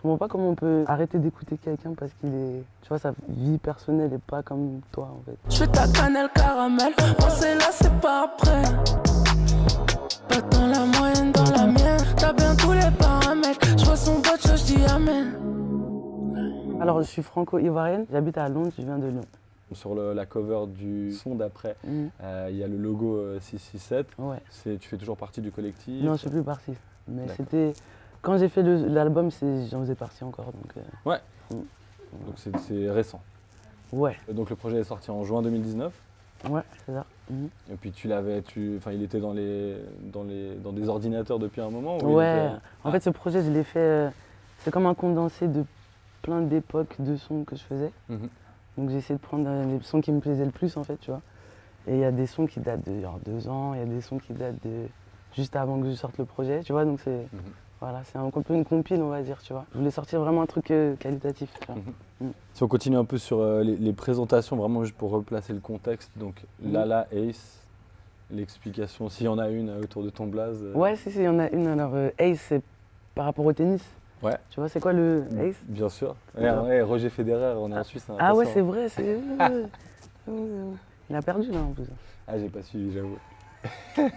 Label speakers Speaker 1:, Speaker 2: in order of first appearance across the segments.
Speaker 1: comprends pas comment on peut arrêter d'écouter quelqu'un parce qu'il est, tu vois, sa vie personnelle est pas comme toi en fait.
Speaker 2: Je fais ta cannelle caramel, on sait là c'est pas après. Pas dans la moyenne, dans la mienne, t'as bien tous les paramètres. Je vois son pote, je dis amen.
Speaker 1: Alors je suis franco-ivoirienne, j'habite à Londres, je viens de Lyon.
Speaker 3: Sur la cover du son d'après, il y a le logo 667.
Speaker 1: Ouais.
Speaker 3: Tu fais toujours partie du collectif?
Speaker 1: Non, je suis plus partie. Mais
Speaker 3: D'accord.
Speaker 1: c'était. Quand j'ai fait l'album, j'en faisais partie encore.
Speaker 3: Ouais. Donc c'est récent.
Speaker 1: Ouais.
Speaker 3: Donc le projet est sorti en juin 2019.
Speaker 1: Ouais, c'est ça.
Speaker 3: Et puis il était dans des ordinateurs depuis un moment?
Speaker 1: Ouais. En fait, ce projet, je l'ai fait. C'est comme un condensé de plein d'époques de sons que je faisais. Donc j'ai essayé de prendre les sons qui me plaisaient le plus en fait, tu vois. Et il y a des sons qui datent de genre 2 ans, il y a des sons qui datent de juste avant que je sorte le projet, tu vois. Donc c'est voilà, c'est un peu une compile, on va dire, tu vois. Je voulais sortir vraiment un truc qualitatif, tu vois.
Speaker 3: Si on continue un peu sur les présentations, vraiment juste pour replacer le contexte, donc Lala Ace, l'explication, s'il y en a une autour de ton blaze.
Speaker 1: Ouais, si, il y en a une. Alors Ace, c'est par rapport au tennis.
Speaker 3: Ouais.
Speaker 1: Tu vois, c'est quoi le Ace?
Speaker 3: Bien sûr. Ouais, Roger Federer, on est en Suisse.
Speaker 1: Ah ouais, c'est vrai, c'est. Il a perdu là en plus.
Speaker 3: Ah, j'ai pas suivi, j'avoue.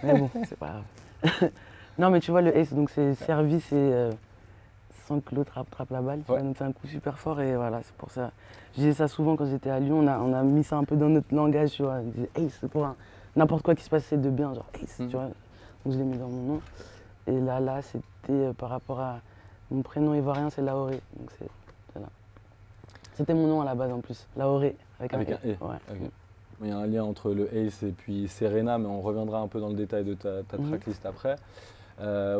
Speaker 1: Mais bon, c'est pas grave. Non, mais tu vois, le Ace, donc c'est service et sans que l'autre attrape la balle. Tu vois, donc c'est un coup super fort et voilà, c'est pour ça. Je disais ça souvent quand j'étais à Lyon, on a mis ça un peu dans notre langage, tu vois. On disait Ace, c'est pour n'importe quoi qui se passait de bien, genre Ace, tu vois. Donc je l'ai mis dans mon nom. Et là, c'était par rapport à. Mon prénom ivoirien, c'est Laoré. Donc c'est là. C'était mon nom à la base en plus. Laoré, avec un E.
Speaker 3: E.
Speaker 1: Ouais.
Speaker 3: Okay. Il y a un lien entre le Ace et puis Serena, mais on reviendra un peu dans le détail de ta tracklist après.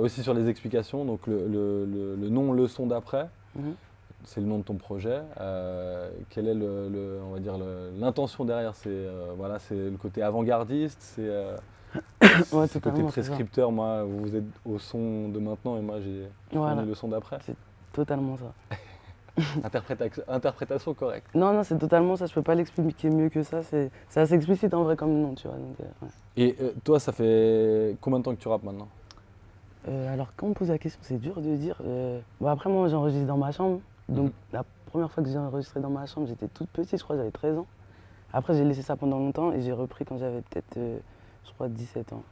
Speaker 3: Aussi sur les explications, donc le nom, le son d'après, c'est le nom de ton projet. Quelle est on va dire l'intention derrière? C'est le côté avant-gardiste, c'est
Speaker 1: Ouais,
Speaker 3: le côté prescripteur. Moi, vous êtes au son de maintenant et moi j'ai fourni le son d'après.
Speaker 1: C'est totalement ça.
Speaker 3: Interprétation correcte.
Speaker 1: Non, c'est totalement ça. Je peux pas l'expliquer mieux que ça. C'est assez explicite en vrai comme nom, tu vois. Donc, ouais.
Speaker 3: Et toi, ça fait combien de temps que tu rappes maintenant?
Speaker 1: Alors, quand on me pose la question, c'est dur de dire. Après, moi, j'enregistre dans ma chambre. Donc, la première fois que j'ai enregistré dans ma chambre, j'étais toute petite, je crois, j'avais 13 ans. Après, j'ai laissé ça pendant longtemps et j'ai repris quand j'avais peut-être, je crois, 17 ans.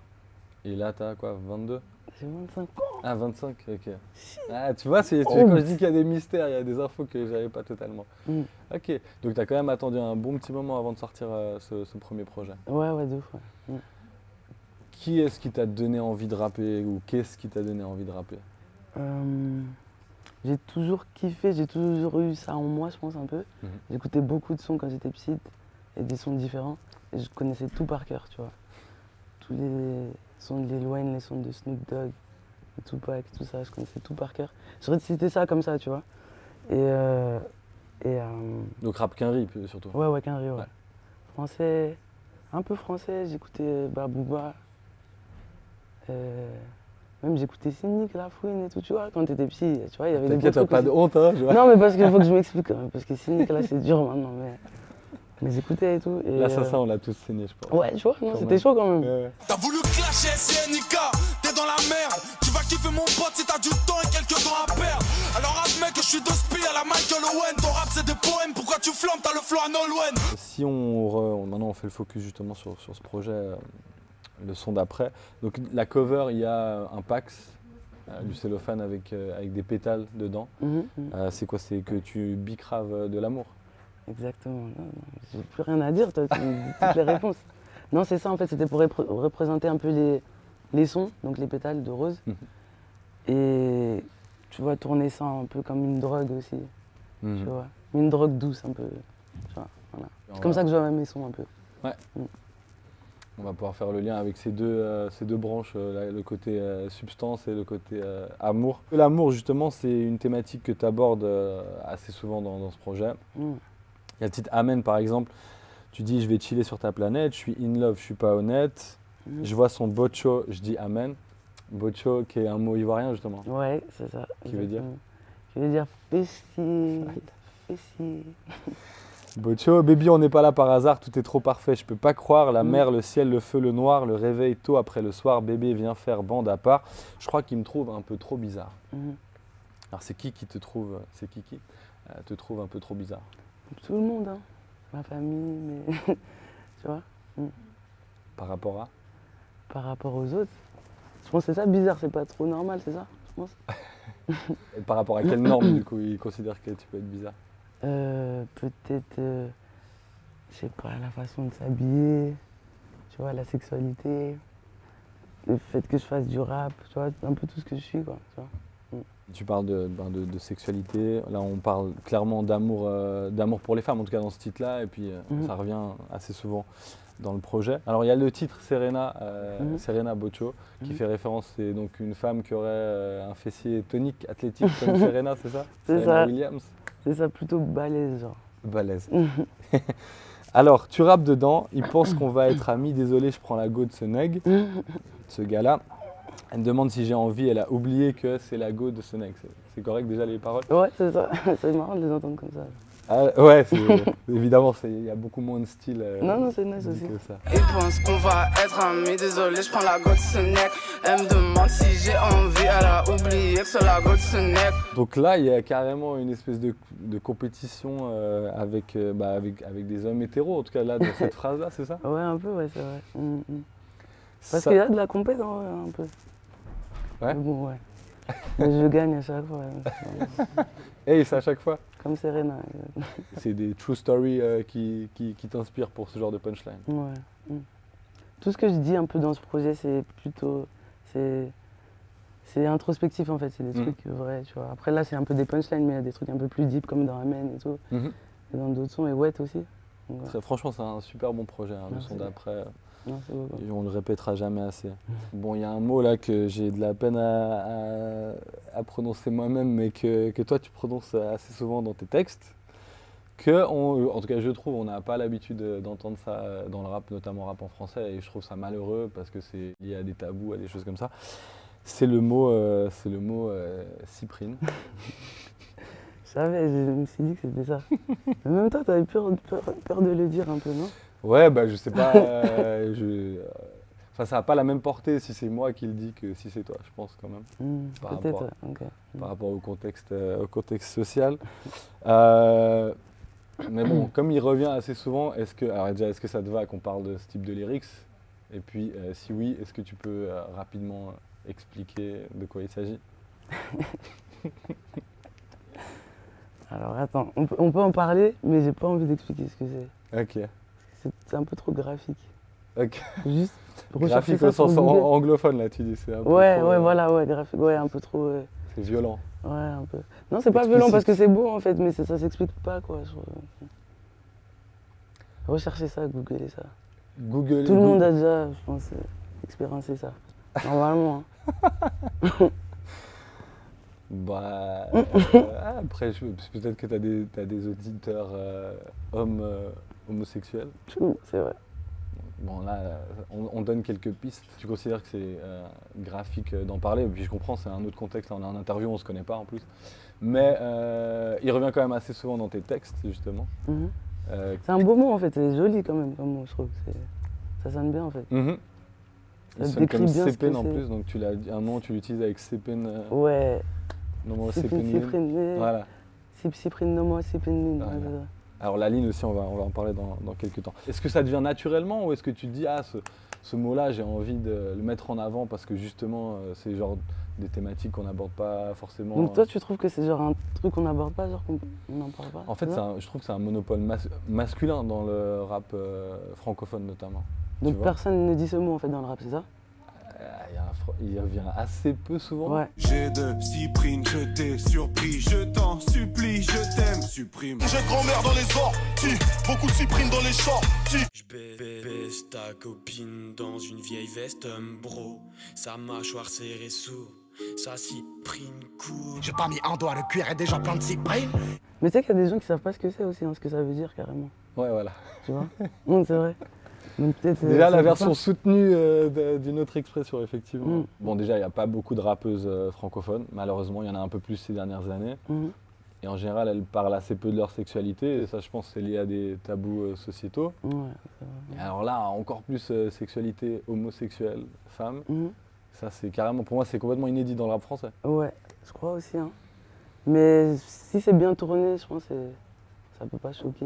Speaker 3: Et là, t'as quoi, 22?
Speaker 1: J'ai 25 ans.
Speaker 3: Ah, 25, ok. Ah, tu vois, quand je dis qu'il y a des mystères, il y a des infos que j'avais pas totalement. Ok, donc t'as quand même attendu un bon petit moment avant de sortir ce premier projet.
Speaker 1: Ouais, de ouf, ouais.
Speaker 3: Qui est-ce qui t'a donné envie de rapper ou qu'est-ce qui t'a donné envie de rapper?
Speaker 1: J'ai toujours kiffé, j'ai toujours eu ça en moi, je pense, un peu. J'écoutais beaucoup de sons quand j'étais petite et des sons différents. Et je connaissais tout par cœur, tu vois. Tous les sons de Lil Wayne, les sons de Snoop Dogg, de Tupac, tout ça, je connaissais tout par cœur. Je récitais ça comme ça, tu vois.
Speaker 3: Donc rap Quinry surtout.
Speaker 1: Ouais, Quinry, ouais. Français, un peu français, j'écoutais Booba. Même j'écoutais Cynic, La Fouine et tout, tu vois, quand t'étais petit, tu vois, il y avait des
Speaker 3: T'inquiète, t'as pas de honte, hein, je vois.
Speaker 1: Non, mais parce qu'il faut que je m'explique, parce que Cynic, là, c'est dur maintenant, mais j'écoutais et tout. Et
Speaker 3: L'assassin, on l'a tous signé, je pense.
Speaker 1: Ouais, tu vois, c'était chaud quand même.
Speaker 3: Ouais.
Speaker 4: T'as voulu clasher SNK, t'es dans la merde. Tu vas kiffer mon pote si t'as du temps et quelques temps à perdre. Alors admets que je suis de spi à la Michael Owen. Ton rap c'est des poèmes, pourquoi tu flammes, t'as le flow à Nolwenn.
Speaker 3: Si maintenant on fait le focus justement sur ce projet, le son d'après. Donc la cover, il y a un Pax, du cellophane avec des pétales dedans. C'est quoi? C'est que tu bicraves de l'amour?
Speaker 1: Exactement. Non, j'ai plus rien à dire, toi, tu me dis toutes les réponses. Non, c'est ça en fait, c'était pour représenter un peu les sons, donc les pétales de rose. Et tu vois, tourner ça un peu comme une drogue aussi. Tu vois, une drogue douce un peu. Tu vois, voilà. C'est comme ça que je vois mes sons un peu.
Speaker 3: Ouais. On va pouvoir faire le lien avec ces deux branches, le côté substance et le côté amour. L'amour, justement, c'est une thématique que tu abordes assez souvent dans ce projet. Il y a le titre Amen, par exemple. Tu dis, je vais chiller sur ta planète, je suis in love, je suis pas honnête. Je vois son bocho, je dis Amen. Bocho, qui est un mot ivoirien, justement.
Speaker 1: Ouais, c'est ça.
Speaker 3: Qui veut dire?
Speaker 1: Qui veut dire fessier. Fessier.
Speaker 3: Bocho, baby, on n'est pas là par hasard, tout est trop parfait, je peux pas croire, la mer, le ciel, le feu, le noir, le réveil tôt après le soir, bébé viens faire bande à part. Je crois qu'il me trouve un peu trop bizarre. Alors c'est qui te trouve, te trouve un peu trop bizarre?
Speaker 1: Tout le monde, hein. Ma famille, mais tu vois,
Speaker 3: Par rapport à?
Speaker 1: par rapport aux autres. Je pense que c'est ça bizarre, c'est pas trop normal, c'est ça, je pense.
Speaker 3: Et par rapport à quelle norme du coup ils considèrent que tu peux être bizarre?
Speaker 1: Peut-être, je sais pas, la façon de s'habiller, tu vois, la sexualité, le fait que je fasse du rap, tu vois, un peu tout ce que je suis, quoi, tu vois.
Speaker 3: Tu parles de sexualité, là on parle clairement d'amour pour les femmes, en tout cas dans ce titre-là, et puis ça revient assez souvent dans le projet. Alors il y a le titre Serena, Serena Bocho, qui fait référence, c'est donc une femme qui aurait un fessier tonique, athlétique comme Serena, c'est ça?
Speaker 1: C'est
Speaker 3: Serena
Speaker 1: ça.
Speaker 3: Williams.
Speaker 1: C'est ça, plutôt balèze, genre.
Speaker 3: Balèze. Alors, tu rappes dedans, il pense qu'on va être amis, désolé, je prends la go de ce nègre, ce gars-là. Elle me demande si j'ai envie, elle a oublié que c'est la go de ce nègre. C'est correct déjà les paroles?
Speaker 1: Ouais, c'est ça, c'est marrant de les entendre comme ça.
Speaker 3: Ah, ouais, évidemment, il y a beaucoup moins de style
Speaker 1: Non, c'est nice aussi.
Speaker 3: que ça.
Speaker 2: Ils pensent qu'on va être amis, désolé, je prends la go de ce mec. Elle me demande si j'ai envie, elle a oublié que c'est la go de ce mec.
Speaker 3: Donc là, il y a carrément une espèce de compétition avec des hommes hétéros, en tout cas là, dans cette phrase-là, c'est ça?
Speaker 1: Ouais, un peu, ouais, c'est vrai. Parce
Speaker 3: Ça-
Speaker 1: qu'il y a de la compète, en vrai, un peu.
Speaker 3: Ouais.
Speaker 1: Mais bon, ouais. Mais je gagne à chaque fois, ouais.
Speaker 3: Hey, c'est à chaque fois.
Speaker 1: Comme Serena.
Speaker 3: C'est des true stories qui t'inspirent pour ce genre de punchline.
Speaker 1: Ouais. Tout ce que je dis un peu dans ce projet, c'est plutôt. C'est introspectif en fait, c'est des trucs vrais, tu vois. Après là, c'est un peu des punchlines, mais il y a des trucs un peu plus deep comme dans Amen et tout.
Speaker 3: Mhm.
Speaker 1: Et dans d'autres sons, et Wet aussi. Donc, ouais.
Speaker 3: Franchement, c'est un super bon projet, hein, le
Speaker 1: Merci.
Speaker 3: son d'après.
Speaker 1: Non, c'est beau, quoi.
Speaker 3: Et on le répétera jamais assez. Bon, il y a un mot là que j'ai de la peine à prononcer moi-même, mais que toi tu prononces assez souvent dans tes textes. En tout cas, je trouve, on n'a pas l'habitude d'entendre ça dans le rap, notamment rap en français, et je trouve ça malheureux parce que c'est lié à des tabous, à des choses comme ça. C'est le mot cyprine.
Speaker 1: Je savais, je me suis dit que c'était ça. Mais même toi, t'avais peur de le dire un peu, non?
Speaker 3: Ouais, bah je sais pas. Enfin, ça n'a pas la même portée si c'est moi qui le dis que si c'est toi, je pense quand même. Par
Speaker 1: Peut-être,
Speaker 3: rapport
Speaker 1: ouais, ok.
Speaker 3: par rapport au contexte social. Mais bon, comme il revient assez souvent, est-ce que ça te va qu'on parle de ce type de lyrics? Et puis, si oui, est-ce que tu peux rapidement expliquer de quoi il s'agit?
Speaker 1: Alors attends, on peut en parler, mais j'ai pas envie d'expliquer ce que c'est.
Speaker 3: Ok.
Speaker 1: C'est un peu trop graphique.
Speaker 3: Ok.
Speaker 1: Juste rechercher
Speaker 3: Graphique
Speaker 1: ça
Speaker 3: au
Speaker 1: sur
Speaker 3: sens
Speaker 1: Google.
Speaker 3: anglophone, là, tu dis. C'est un peu
Speaker 1: Ouais,
Speaker 3: trop,
Speaker 1: ouais, voilà, ouais, graphique, ouais, un peu trop.
Speaker 3: C'est violent.
Speaker 1: Ouais, un peu. Non, c'est pas violent parce que c'est beau en fait, mais ça s'explique pas quoi. Recherchez ça, googlez ça.
Speaker 3: Google.
Speaker 1: Tout le monde a déjà, je pense, expériencé ça. Normalement. Hein.
Speaker 3: Bah, après, peut-être que t'as des auditeurs hommes homosexuels.
Speaker 1: C'est vrai.
Speaker 3: Bon, là, on donne quelques pistes. Tu considères que c'est graphique d'en parler? Et puis je comprends, c'est un autre contexte. Là, on est en interview, on se connaît pas en plus. Mais il revient quand même assez souvent dans tes textes, justement.
Speaker 1: Mhm. C'est un beau mot en fait, c'est joli quand même comme mot, je trouve. Ça sonne bien en fait.
Speaker 3: Mhm.
Speaker 1: Ça
Speaker 3: Il sonne
Speaker 1: décrit
Speaker 3: comme
Speaker 1: bien ce que
Speaker 3: Cépène en
Speaker 1: c'est.
Speaker 3: plus, donc un nom, tu l'utilises avec Cépène.
Speaker 1: Ouais.
Speaker 3: Nomo
Speaker 1: Cyprine,
Speaker 3: Cépénine. Voilà.
Speaker 1: Cyprine, Nomo, Cyprine.
Speaker 3: Voilà.
Speaker 1: Ouais,
Speaker 3: Alors la ligne aussi, on va en parler dans quelques temps. Est-ce que ça devient naturellement ou est-ce que tu te dis, ce mot-là, j'ai envie de le mettre en avant parce que justement, c'est genre des thématiques qu'on n'aborde pas forcément.
Speaker 1: Donc toi, tu trouves que c'est genre un truc qu'on n'aborde pas, genre qu'on n'en parle pas?
Speaker 3: En fait, je trouve que c'est un monopole masculin dans le rap francophone notamment.
Speaker 1: Donc
Speaker 3: vois.
Speaker 1: personne ne dit ce mot en fait dans le rap, c'est ça?
Speaker 3: Il revient assez peu souvent.
Speaker 1: Ouais.
Speaker 4: J'ai de Cyprine, je t'ai surpris, je t'en supplie, je t'aime, supprime. J'ai grand-mère dans les orties, beaucoup de Cyprine dans les shorties.
Speaker 5: J'baisse ta copine dans une vieille veste, bro. Sa mâchoire serrée sourde, sa cyprine court.
Speaker 6: J'ai pas mis un doigt de cuir et déjà plein de cyprine.
Speaker 1: Mais tu sais qu'il y a des gens qui savent pas ce que c'est aussi, hein, ce que ça veut dire carrément.
Speaker 3: Ouais, voilà.
Speaker 1: Tu vois? Non, c'est vrai. Donc, peut-être,
Speaker 3: Déjà, la
Speaker 1: c'est
Speaker 3: version
Speaker 1: pour
Speaker 3: soutenue d'une autre expression, effectivement.
Speaker 1: Mm.
Speaker 3: Bon, déjà, il n'y a pas beaucoup de rappeuses francophones. Malheureusement, il y en a un peu plus ces dernières années.
Speaker 1: ça. Mhm.
Speaker 3: Et en général, elles parlent assez peu de leur sexualité. Et ça, je pense, c'est lié à des tabous sociétaux.
Speaker 1: Ouais, c'est vrai.
Speaker 3: Et alors là, encore plus sexualité homosexuelle, femme.
Speaker 1: Mhm.
Speaker 3: Ça, c'est carrément, pour moi, c'est complètement inédit dans le rap français.
Speaker 1: Ouais, je crois aussi. Hein. Mais si c'est bien tourné, je pense que ça peut pas choquer.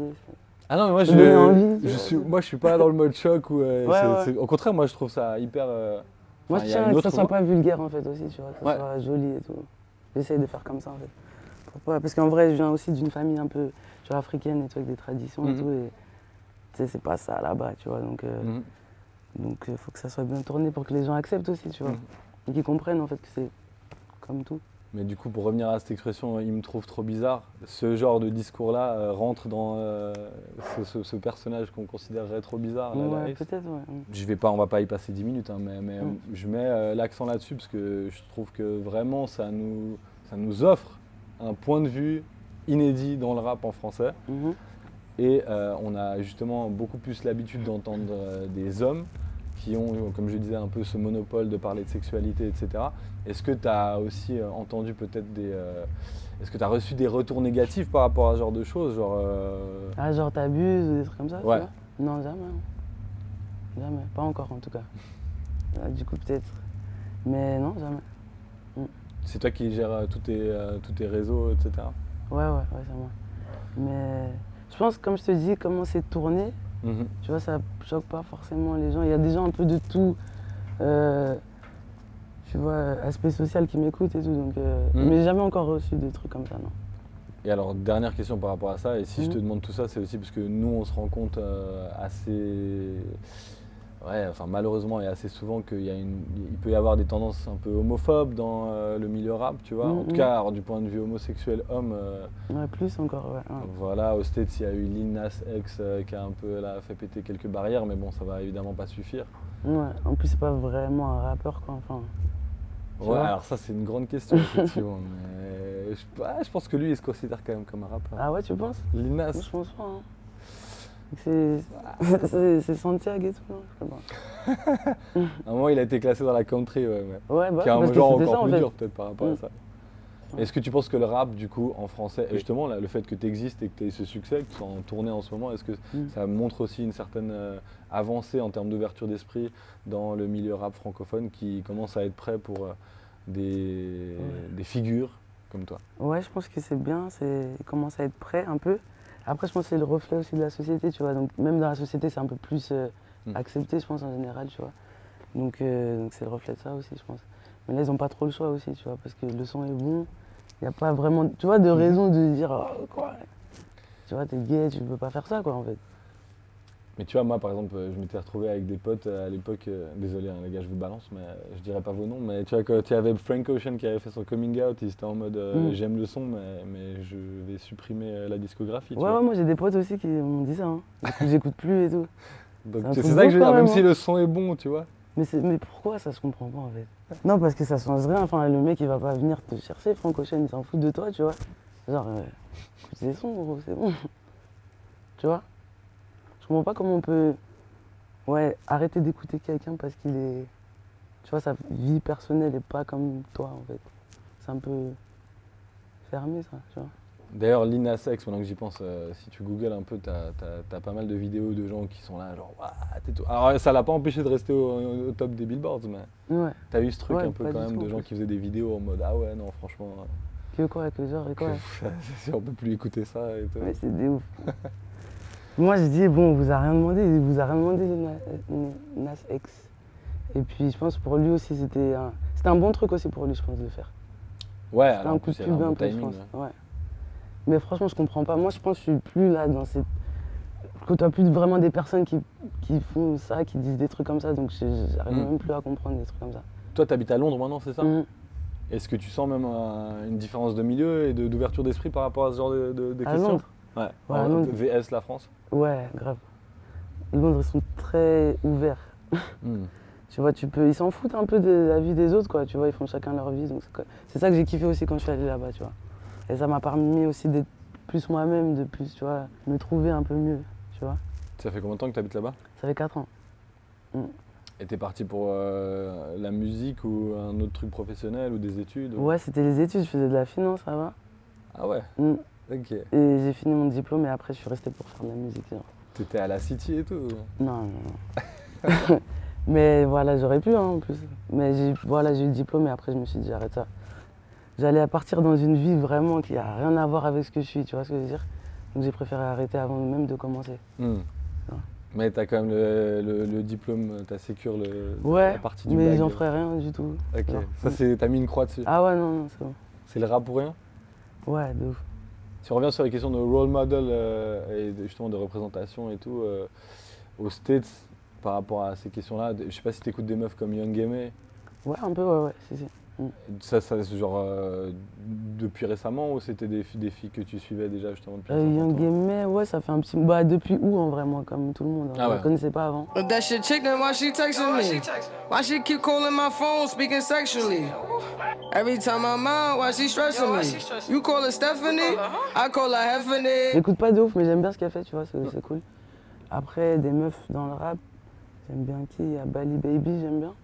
Speaker 3: Ah non, mais moi
Speaker 1: Ça donne envie,
Speaker 3: moi je suis pas dans le mode choc ou
Speaker 1: Ouais.
Speaker 3: au contraire, moi je trouve ça hyper.
Speaker 1: Moi,
Speaker 3: enfin,
Speaker 1: je
Speaker 3: il y a
Speaker 1: tiens
Speaker 3: une
Speaker 1: à que ça
Speaker 3: autre
Speaker 1: soit
Speaker 3: voie.
Speaker 1: pas vulgaire en fait aussi, tu vois, que ça
Speaker 3: Ouais.
Speaker 1: soit joli et tout. J'essaye de faire comme ça en fait. Parce qu'en vrai, je viens aussi d'une famille un peu, tu vois, africaine et tout, avec des traditions et
Speaker 3: Mhm.
Speaker 1: tout. Et tu sais, c'est pas ça là-bas, tu vois. Donc, faut que ça soit bien tourné pour que les gens acceptent aussi, tu vois.
Speaker 3: Mhm.
Speaker 1: Et qu'ils comprennent en fait que c'est comme tout.
Speaker 3: Mais du coup, pour revenir à cette expression, il me trouve trop bizarre, ce genre de discours-là rentre dans ce personnage qu'on considérerait trop bizarre. Là,
Speaker 1: Ouais,
Speaker 3: Ace.
Speaker 1: peut-être, ouais.
Speaker 3: On va pas y passer 10 minutes, hein, mais je mets l'accent là-dessus parce que je trouve que vraiment ça nous offre un point de vue inédit dans le rap en français.
Speaker 1: Mhm.
Speaker 3: Et on a justement beaucoup plus l'habitude d'entendre des hommes qui ont, comme je disais, un peu ce monopole de parler de sexualité, etc. Est-ce que tu as aussi entendu peut-être est-ce que tu as reçu des retours négatifs par rapport à ce genre de choses
Speaker 1: Ah, genre t'abuses ou des trucs comme ça, tu
Speaker 3: Ouais.
Speaker 1: vois? Non, jamais. Jamais. Pas encore en tout cas. Du coup, peut-être. Mais non, jamais.
Speaker 3: C'est toi qui gères tous tes réseaux, etc.
Speaker 1: Ouais, c'est moi. Mais je pense, comme je te dis, comment c'est tourné,
Speaker 3: Mhm.
Speaker 1: tu vois, ça choque pas forcément les gens. Il y a des gens un peu de tout, tu vois, aspect social qui m'écoutent et tout. Donc, mais j'ai jamais encore reçu des trucs comme ça, non.
Speaker 3: Et alors, dernière question par rapport à ça, et si je te
Speaker 1: Mhm.
Speaker 3: demande tout ça, c'est aussi parce que nous, on se rend compte assez. Ouais, enfin, malheureusement et assez souvent il peut y avoir des tendances un peu homophobes dans le milieu rap, tu vois. En tout
Speaker 1: Mhm.
Speaker 3: cas, alors, du point de vue homosexuel homme,
Speaker 1: Ouais, plus encore, ouais.
Speaker 3: voilà, aux States, il y a eu Lil Nas X qui a un peu là, fait péter quelques barrières, mais bon, ça va évidemment pas suffire.
Speaker 1: Ouais, en plus, c'est pas vraiment un rappeur, quoi. Enfin, tu
Speaker 3: Ouais,
Speaker 1: vois.
Speaker 3: alors ça, c'est une grande question, effectivement. Mais je pense que lui, il se considère quand même comme un rappeur.
Speaker 1: Ah ouais, tu penses?
Speaker 3: Lil Nas.
Speaker 1: Moi, je pense pas. Hein. C'est Santiago et tout, non? Je sais pas.
Speaker 3: À un moment, il a été classé dans la country, ouais.
Speaker 1: Ouais, bah,
Speaker 3: Qui est un
Speaker 1: parce que
Speaker 3: genre
Speaker 1: c'était
Speaker 3: encore
Speaker 1: ça, en
Speaker 3: plus
Speaker 1: fait.
Speaker 3: dur peut-être par rapport à ça.
Speaker 1: Ouais.
Speaker 3: Est-ce que tu penses que le rap du coup en français, et justement là, le fait que tu existes et que tu aies ce succès, que tu sois en tournée en ce moment, est-ce que ça montre aussi une certaine avancée en termes d'ouverture d'esprit dans le milieu rap francophone qui commence à être prêt pour des figures comme toi?
Speaker 1: Ouais, je pense que c'est bien, il commence à être prêt un peu. Après, je pense que c'est le reflet aussi de la société, tu vois. Donc, même dans la société, c'est un peu plus accepté, je pense, en général, tu vois. Donc c'est le reflet de ça aussi, je pense. Mais là, ils n'ont pas trop le choix aussi, tu vois, parce que le son est bon. Il n'y a pas vraiment, tu vois, de raison de dire, oh, quoi. Tu vois, t'es gay, tu peux pas faire ça, quoi, en fait.
Speaker 3: Mais tu vois, moi par exemple, je m'étais retrouvé avec des potes à l'époque, désolé hein, les gars, je vous balance, mais je dirais pas vos noms, mais tu vois, quand il y avait Frank Ocean qui avait fait son coming out, il était en mode j'aime le son, mais je vais supprimer la discographie. Tu vois.
Speaker 1: Ouais, moi j'ai des potes aussi qui m'ont dit ça. Hein. Du coup, j'écoute plus et tout.
Speaker 3: Donc
Speaker 1: C'est
Speaker 3: c'est
Speaker 1: un
Speaker 3: ça
Speaker 1: truc
Speaker 3: que je veux
Speaker 1: beau,
Speaker 3: dire,
Speaker 1: quand
Speaker 3: même
Speaker 1: même,
Speaker 3: si
Speaker 1: hein.
Speaker 3: le son est bon, tu vois.
Speaker 1: Mais pourquoi ça se comprend pas en fait? Non, parce que ça change rien. Enfin, le mec il va pas venir te chercher, Frank Ocean, il s'en fout de toi, tu vois. Genre, écoute des sons, gros, c'est bon. Tu vois? Je comprends pas comment on peut arrêter d'écouter quelqu'un parce qu'il est. Tu vois, sa vie personnelle est pas comme toi en fait. C'est un peu fermé ça, tu vois.
Speaker 3: D'ailleurs, Lil Nas X, maintenant que j'y pense, si tu googles un peu, t'as pas mal de vidéos de gens qui sont là, genre, Ouah, t'es tout. Alors, ça l'a pas empêché de rester au top des billboards, mais
Speaker 1: Ouais.
Speaker 3: t'as eu ce truc
Speaker 1: Ouais,
Speaker 3: un peu
Speaker 1: pas
Speaker 3: quand
Speaker 1: du
Speaker 3: même
Speaker 1: tout,
Speaker 3: de
Speaker 1: en
Speaker 3: gens
Speaker 1: plus.
Speaker 3: qui faisaient des vidéos en mode ah ouais, non, franchement,
Speaker 1: Que quoi, que genre et quoi?
Speaker 3: on peut plus écouter ça et tout.
Speaker 1: Ouais, c'est des ouf. Moi, je dis, bon, on vous a rien demandé, Nas X. Et puis, je pense pour lui aussi, c'était un bon truc aussi pour lui, je pense, de le faire.
Speaker 3: Ouais,
Speaker 1: C'était
Speaker 3: alors
Speaker 1: un
Speaker 3: en
Speaker 1: coup de
Speaker 3: plus, il y avait
Speaker 1: pub
Speaker 3: un
Speaker 1: un
Speaker 3: bon
Speaker 1: peu, je
Speaker 3: timing.
Speaker 1: pense. Ouais. Mais franchement, je comprends pas. Moi, je pense que je suis plus là dans cette. Je côtoie plus vraiment des personnes qui font ça, qui disent des trucs comme ça, donc j'arrive même plus à comprendre des trucs comme ça.
Speaker 3: Toi, t'habites à Londres maintenant, c'est ça?
Speaker 1: Mhm.
Speaker 3: Est-ce que tu sens même une différence de milieu et d'ouverture d'esprit par rapport à ce genre de
Speaker 1: À
Speaker 3: questions?
Speaker 1: Londres?
Speaker 3: Ouais,
Speaker 1: Ouais, à Londres.
Speaker 3: VS la France?
Speaker 1: Ouais, grave. Londres, ils sont très ouverts.
Speaker 3: Hmm.
Speaker 1: Tu vois, ils s'en foutent un peu de la vie des autres, quoi. Tu vois, ils font chacun leur vie. Donc c'est ça que j'ai kiffé aussi quand je suis allé là-bas, tu vois. Et ça m'a permis aussi d'être plus moi-même, de plus, tu vois, me trouver un peu mieux, tu vois.
Speaker 3: Ça fait combien de temps que tu habites là-bas?
Speaker 1: Ça fait 4 ans.
Speaker 3: Et t'es parti pour la musique ou un autre truc professionnel ou des études?
Speaker 1: Ouais, c'était les études, je faisais de la finance là-bas.
Speaker 3: Ah ouais?
Speaker 1: Mm.
Speaker 3: Ok.
Speaker 1: Et j'ai fini mon diplôme et après je suis resté pour faire de la musique. Genre.
Speaker 3: T'étais à la City et tout?
Speaker 1: Non. Mais voilà, j'aurais pu hein, en plus. Mais j'ai eu le diplôme et après je me suis dit j'arrête ça. j'allais partir dans une vie vraiment qui a rien à voir avec ce que je suis, tu vois ce que je veux dire? Donc j'ai préféré arrêter avant même de commencer.
Speaker 3: Hmm.
Speaker 1: Ouais.
Speaker 3: Mais t'as quand même le diplôme, t'as sécure
Speaker 1: Ouais,
Speaker 3: la partie du
Speaker 1: mais
Speaker 3: bac.
Speaker 1: j'en ferai rien du tout.
Speaker 3: Ok,
Speaker 1: Genre.
Speaker 3: ça t'as mis une croix dessus.
Speaker 1: Ah ouais, non, c'est bon.
Speaker 3: C'est le rap pour rien?
Speaker 1: Ouais, de ouf.
Speaker 3: Si on revient sur les questions de role model et justement de représentation et tout, aux States, par rapport à ces questions-là, je sais pas si t'écoutes des meufs comme Young M.A.
Speaker 1: Ouais, un peu, ouais, si.
Speaker 3: Ça c'est genre depuis récemment ou c'était des filles que tu suivais déjà justement depuis un certain
Speaker 1: Young
Speaker 3: temps?
Speaker 1: M.A, ouais, ça fait un petit... Bah, depuis où, en vrai, moi, comme tout le monde.
Speaker 3: Ah
Speaker 1: Je
Speaker 3: ouais.
Speaker 1: la connaissais pas avant.
Speaker 2: But that shit chick, then why she texting me? Why she keep calling my phone, speaking sexually? Every time I'm out, why she stressing me? You call her Stephanie? I call her Heffany.
Speaker 1: J'écoute pas de ouf, mais j'aime bien ce qu'elle fait, tu vois, c'est cool. Après, des meufs dans le rap, j'aime bien qui? Il y a Bali Baby, j'aime bien.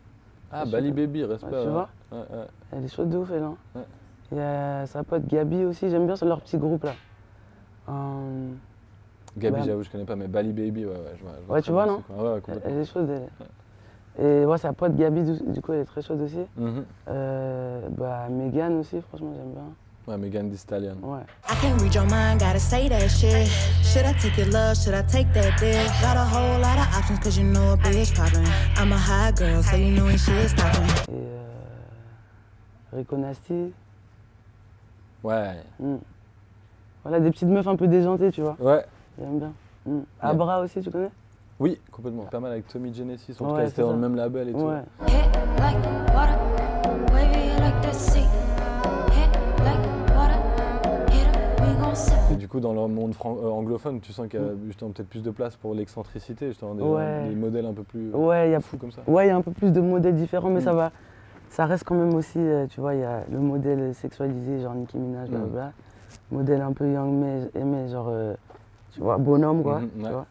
Speaker 3: Ah,
Speaker 1: je
Speaker 3: Bali
Speaker 1: sais pas.
Speaker 3: Baby, respect.
Speaker 1: Ouais, tu vois?
Speaker 3: Ouais, ouais.
Speaker 1: Elle est chaude de ouf, elle, hein.
Speaker 3: Ouais.
Speaker 1: Il y a sa pote Gabi aussi, j'aime bien leur petit groupe, là.
Speaker 3: Gabi,
Speaker 1: Ouais.
Speaker 3: j'avoue, je connais pas, mais Bali Baby, ouais, je vois
Speaker 1: Ouais,
Speaker 3: très
Speaker 1: tu vois,
Speaker 3: bien
Speaker 1: non?
Speaker 3: c'est quoi. Ouais, complètement.
Speaker 1: Elle est chaude, elle. Et ouais, sa pote Gabi, du coup, elle est très chaude aussi.
Speaker 3: Mhm.
Speaker 1: Bah, Megan aussi, franchement, j'aime bien.
Speaker 3: Ouais, Megan Thee Stallion.
Speaker 1: Ouais.
Speaker 7: I can't read your mind, gotta say that shit. Should I take your love? Should I take that dick? Got a whole lot of options cause you know a bitch poppin'. I'm a high girl, so you know when shit's stoppin'.
Speaker 1: Et Rico Nasty.
Speaker 3: Ouais.
Speaker 1: Voilà, des petites meufs un peu déjantées, tu vois.
Speaker 3: Ouais.
Speaker 1: J'aime bien. Abra aussi, tu connais?
Speaker 3: Oui, complètement. Pas mal avec Tommy Genesis. En tout
Speaker 1: Ouais,
Speaker 3: cas,
Speaker 1: c'est
Speaker 3: c'était dans
Speaker 1: ça.
Speaker 3: le même label et tout.
Speaker 1: Ouais.
Speaker 7: Hit like water, wavy like the sea. Hit like water, hit up, we gon' sip.
Speaker 3: Et du coup, dans le monde anglophone, tu sens qu'il y a justement peut-être plus de place pour l'excentricité, justement,
Speaker 1: Ouais.
Speaker 3: des modèles un peu plus
Speaker 1: Ouais, il y a
Speaker 3: fous comme ça.
Speaker 1: Ouais, il y a un peu plus de modèles différents, mais ça va. Ça reste quand même aussi, tu vois, il y a le modèle sexualisé, genre Nicki Minaj, blablabla. Modèle un peu Young M.A, genre, tu vois, bonhomme, quoi.
Speaker 3: Ouais.
Speaker 1: Tu vois.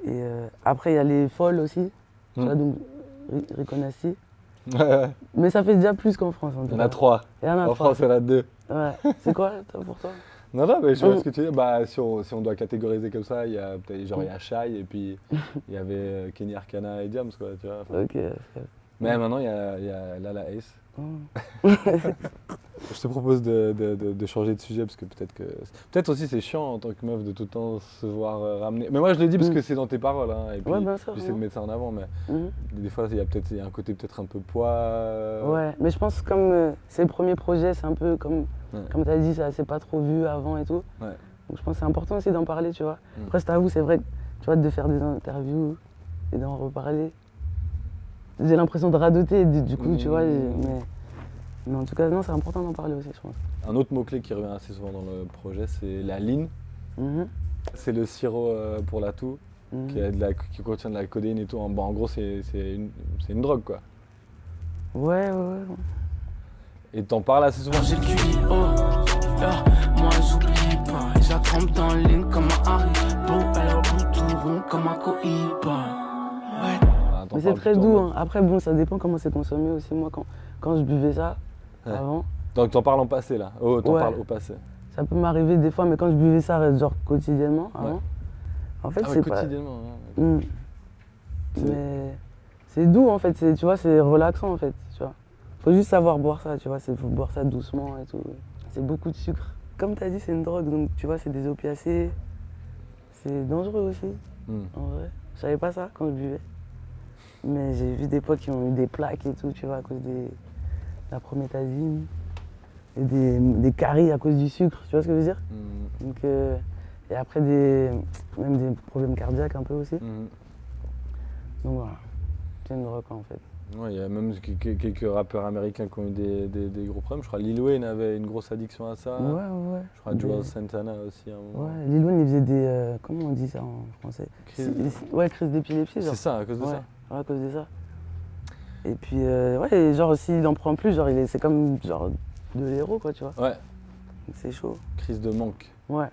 Speaker 1: Et après, il y a les folles aussi, tu vois, donc Rico Nasty.
Speaker 3: Ouais.
Speaker 1: Mais ça fait déjà plus qu'en France, en tout
Speaker 3: Il y en
Speaker 1: cas.
Speaker 3: a 3.
Speaker 1: Il y en a
Speaker 3: En
Speaker 1: 3.
Speaker 3: France, il y en a 2.
Speaker 1: Ouais. C'est quoi, toi, pour toi?
Speaker 3: Non, non, mais je vois ce que tu dis. Bah, si on doit catégoriser comme ça, il y a peut-être genre il y a Shai et puis il y avait Kenny Arcana et Diams, quoi, tu vois. Enfin,
Speaker 1: Ok.
Speaker 3: mais maintenant, il y a Lala Ace.
Speaker 1: Oh.
Speaker 3: Je te propose de changer de sujet parce que peut-être aussi c'est chiant en tant que meuf de tout le temps se voir ramener. Mais moi je le dis parce que c'est dans tes paroles hein, et puis
Speaker 1: Ouais, bien sûr,
Speaker 3: j'essaie de
Speaker 1: ouais.
Speaker 3: mettre ça en avant mais
Speaker 1: Mhm.
Speaker 3: des fois il y a un côté peut-être un peu poids.
Speaker 1: Ouais, mais je pense que comme c'est le premier projet, c'est un peu comme tu as dit, ça s'est pas trop vu avant et tout.
Speaker 3: Ouais.
Speaker 1: Donc je pense que c'est important aussi d'en parler, tu vois.
Speaker 3: Mm.
Speaker 1: Après, je t'avoue, c'est vrai que tu vois, de faire des interviews et d'en reparler, j'ai l'impression de radoter du coup, tu vois. Mais en tout cas, non, c'est important d'en parler aussi, je pense.
Speaker 3: Un autre mot-clé qui revient assez souvent dans le projet, c'est la lean.
Speaker 1: Mhm.
Speaker 3: C'est le sirop pour la toux
Speaker 1: Mhm.
Speaker 3: qui contient de la codéine et tout. Bon, en gros, c'est une drogue quoi.
Speaker 1: Ouais.
Speaker 3: Et t'en parles assez souvent.
Speaker 2: J'ai le QI, oh, yeah, moi j'oublie pas. Je la trempe dans le ligne comme un Haribo. Elle a au bout tout rond comme un Cohiba. Ouais.
Speaker 3: Enfin, t'en
Speaker 1: Mais c'est
Speaker 3: parles
Speaker 1: très
Speaker 3: tout le
Speaker 1: doux,
Speaker 3: temps.
Speaker 1: hein. Après, bon, ça dépend comment c'est consommé aussi. Moi, quand je buvais ça,
Speaker 3: Ouais.
Speaker 1: avant,
Speaker 3: Donc t'en parles en passé là. Oh, t'en
Speaker 1: Ouais.
Speaker 3: parles au passé.
Speaker 1: ça peut m'arriver des fois, mais quand je buvais ça, genre quotidiennement, avant, en fait,
Speaker 3: Ah ouais,
Speaker 1: c'est pas...
Speaker 3: quotidiennement. hein.
Speaker 1: Mm. Mais c'est doux en fait, tu vois, c'est relaxant en fait, tu vois. Faut juste savoir boire ça, tu vois, faut boire ça doucement et tout. C'est beaucoup de sucre. Comme tu as dit, c'est une drogue, donc tu vois, c'est des opiacés. C'est dangereux aussi, en vrai. Je savais pas ça quand je buvais. Mais j'ai vu des potes qui ont eu des plaques et tout, tu vois, à cause de la prométhazine. Et des caries à cause du sucre, tu vois ce que je veux dire? Donc, et après, même des problèmes cardiaques un peu aussi. Donc voilà, c'est une drogue en fait.
Speaker 3: Ouais, il y a même quelques rappeurs américains qui ont eu des gros problèmes. Je crois Lil Wayne avait une grosse addiction à ça.
Speaker 1: Ouais.
Speaker 3: Je crois Joel Santana aussi à un moment.
Speaker 1: Ouais, Lil Wayne il faisait des. Comment on dit ça en français? Ouais, crise d'épilepsie.
Speaker 3: C'est ça, à cause de ça.
Speaker 1: Ouais, à cause de ça. Et puis, ouais, genre s'il en prend plus, genre c'est comme genre de l'héros quoi, tu vois.
Speaker 3: Ouais,
Speaker 1: Donc, c'est chaud.
Speaker 3: crise de manque.
Speaker 1: Ouais.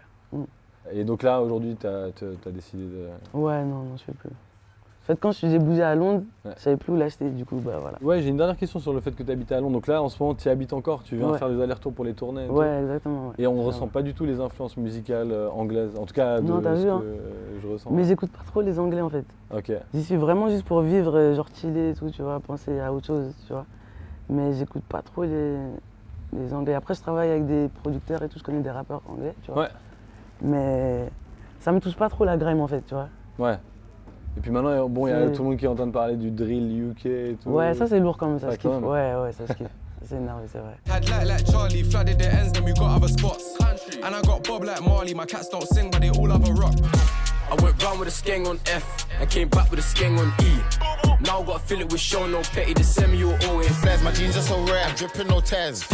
Speaker 3: Et donc là, aujourd'hui, t'as décidé de.
Speaker 1: Ouais, non, je fais plus. En fait, quand j'ai bougé à Londres,
Speaker 3: Ouais.
Speaker 1: je savais plus où l'acheter, du coup, bah voilà.
Speaker 3: Ouais, j'ai une dernière question sur le fait que tu habites à Londres. Donc là, en ce moment, tu y habites encore, tu viens
Speaker 1: Ouais.
Speaker 3: faire des allers-retours pour les tournées.
Speaker 1: Ouais, exactement. Ouais.
Speaker 3: Et on ne ressent pas du tout les influences musicales anglaises. En tout cas, de
Speaker 1: Non, t'as
Speaker 3: ce
Speaker 1: vu,
Speaker 3: que
Speaker 1: hein.
Speaker 3: je ressens.
Speaker 1: Mais j'écoute pas trop les anglais en fait.
Speaker 3: Ok.
Speaker 1: J'y suis vraiment juste pour vivre, genre chiller et tout, tu vois, penser à autre chose, tu vois. Mais j'écoute pas trop les Anglais. Après, je travaille avec des producteurs et tout, je connais des rappeurs anglais, tu vois.
Speaker 3: Ouais.
Speaker 1: Mais ça me touche pas trop la grime en fait, tu vois.
Speaker 3: Ouais. Et puis maintenant, bon, il y a
Speaker 1: C'est-
Speaker 3: tout le monde qui est en train de parler du drill UK et tout.
Speaker 1: Ouais, ça c'est lourd quand même, ça
Speaker 3: Ouais,
Speaker 1: se kiffe.
Speaker 3: quand même.
Speaker 1: Ouais, ça se kiffe. C'est énervé, c'est vrai.
Speaker 4: Had like Charlie, flooded the ends, then we got other spots. And I got Bob like Marley, my cats don't sing, but they all have a rock.
Speaker 5: I went round with a skeng on F and came back with a skeng on E. Now I gotta fill it with show no petty, the semi or always.
Speaker 6: Flares, my jeans are so rare, I'm dripping no tears.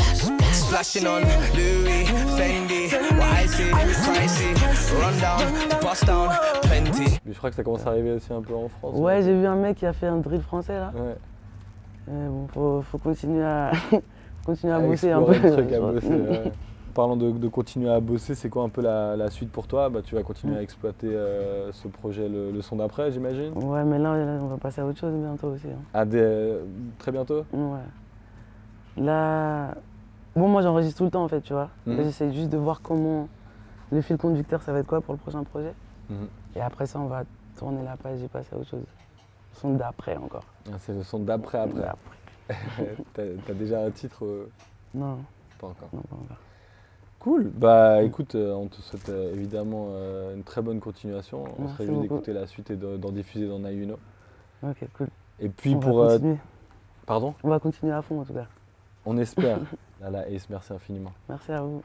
Speaker 5: Splashing on Louis, Fendi, what I see, pricey, run down, bust down, plenty.
Speaker 3: Mais je crois que ça commence à arriver aussi un peu en France.
Speaker 1: Ouais, j'ai vu un mec qui a fait un drill français là.
Speaker 3: Ouais.
Speaker 1: Bon, faut continuer à, continuer à
Speaker 3: À
Speaker 1: bosser un peu.
Speaker 3: explorer le truc, à bosser, ouais. Parlant de continuer à bosser, c'est quoi un peu la suite pour toi? Bah, tu vas continuer à exploiter ce projet, le son d'après, j'imagine?
Speaker 1: Ouais, mais là, on va passer à autre chose bientôt aussi. Hein.
Speaker 3: Très bientôt?
Speaker 1: Ouais. Là, bon, moi j'enregistre tout le temps en fait, tu vois.
Speaker 3: Mhm.
Speaker 1: Là, j'essaie juste de voir comment le fil conducteur, ça va être quoi pour le prochain projet.
Speaker 3: Mhm.
Speaker 1: Et après ça, on va tourner la page et passer à autre chose. Le son d'après encore.
Speaker 3: Ah, c'est le son d'après après. T'as déjà un titre?
Speaker 1: Non,
Speaker 3: Pas encore.
Speaker 1: non, pas encore.
Speaker 3: Cool. Bah écoute, on te souhaite évidemment une très bonne continuation. On
Speaker 1: Merci
Speaker 3: serait juste
Speaker 1: beaucoup.
Speaker 3: d'écouter la suite et d'en diffuser dans Now You Know.
Speaker 1: Ok, cool.
Speaker 3: Et puis
Speaker 1: On
Speaker 3: pour...
Speaker 1: va continuer.
Speaker 3: Pardon?
Speaker 1: On va continuer à fond en tout cas.
Speaker 3: On espère. Lala Ace, merci infiniment.
Speaker 1: Merci à vous.